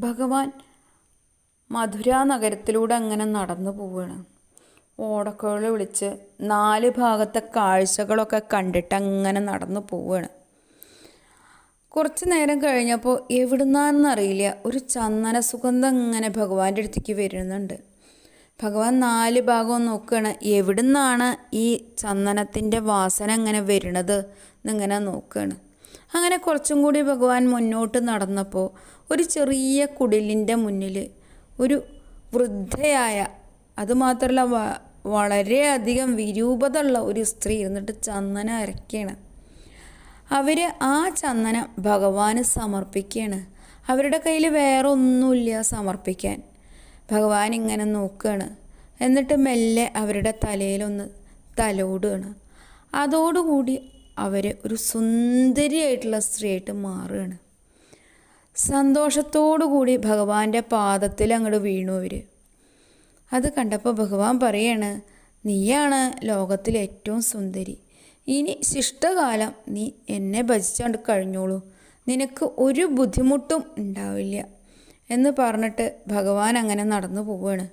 ഭഗവാൻ മധുര നഗരത്തിലൂടെ അങ്ങനെ നടന്നു പോവുകയാണ്. ഓടക്കുഴൽ വിളിച്ച് 4 ഭാഗത്തെ കാഴ്ചകളൊക്കെ കണ്ടിട്ട് അങ്ങനെ നടന്നു പോവുകയാണ്. കുറച്ച് നേരം കഴിഞ്ഞപ്പോൾ എവിടുന്നാന്നറിയില്ല ഒരു ചന്ദന സുഗന്ധം ഇങ്ങനെ ഭഗവാന്റെ അടുത്തേക്ക് വരുന്നുണ്ട്. ഭഗവാൻ 4 ഭാഗവും നോക്കുകയാണ്, എവിടുന്നാണ് ഈ ചന്ദനത്തിൻ്റെ വാസന ഇങ്ങനെ വരുന്നത് എന്നിങ്ങനെ നോക്കുകയാണ്. അങ്ങനെ കുറച്ചും കൂടി ഭഗവാൻ മുന്നോട്ട് നടന്നപ്പോൾ ഒരു ചെറിയ കുടിലിൻ്റെ മുന്നിൽ ഒരു വൃദ്ധയായ, അതുമാത്രമല്ല വളരെയധികം വിരൂപതയുള്ള ഒരു സ്ത്രീ ഇരുന്നിട്ട് ചന്ദനം അരയ്ക്കുകയാണ്. അവർ ആ ചന്ദനം ഭഗവാന് സമർപ്പിക്കുകയാണ്. അവരുടെ കയ്യിൽ വേറെ ഒന്നുമില്ല സമർപ്പിക്കാൻ. ഭഗവാൻ ഇങ്ങനെ നോക്കുകയാണ്. എന്നിട്ട് മെല്ലെ അവരുടെ തലയിലൊന്ന് തലോടുകയാണ്. അതോടുകൂടി അവർ ഒരു സുന്ദരിയായിട്ടുള്ള സ്ത്രീയായിട്ട് മാറുകയാണ്. സന്തോഷത്തോടു കൂടി ഭഗവാന്റെ പാദത്തിൽ അങ്ങോട്ട് വീണു അവർ. അത് കണ്ടപ്പോൾ ഭഗവാൻ പറയാണ്, നീയാണ് ലോകത്തിലെ ഏറ്റവും സുന്ദരി. ഇനി ശിഷ്ടകാലം നീ എന്നെ ഭജിച്ചുകൊണ്ട് കഴിഞ്ഞോളൂ, നിനക്ക് ഒരു ബുദ്ധിമുട്ടും ഉണ്ടാവില്ല എന്ന് പറഞ്ഞിട്ട് ഭഗവാൻ അങ്ങനെ നടന്നു പോവുകയാണ്.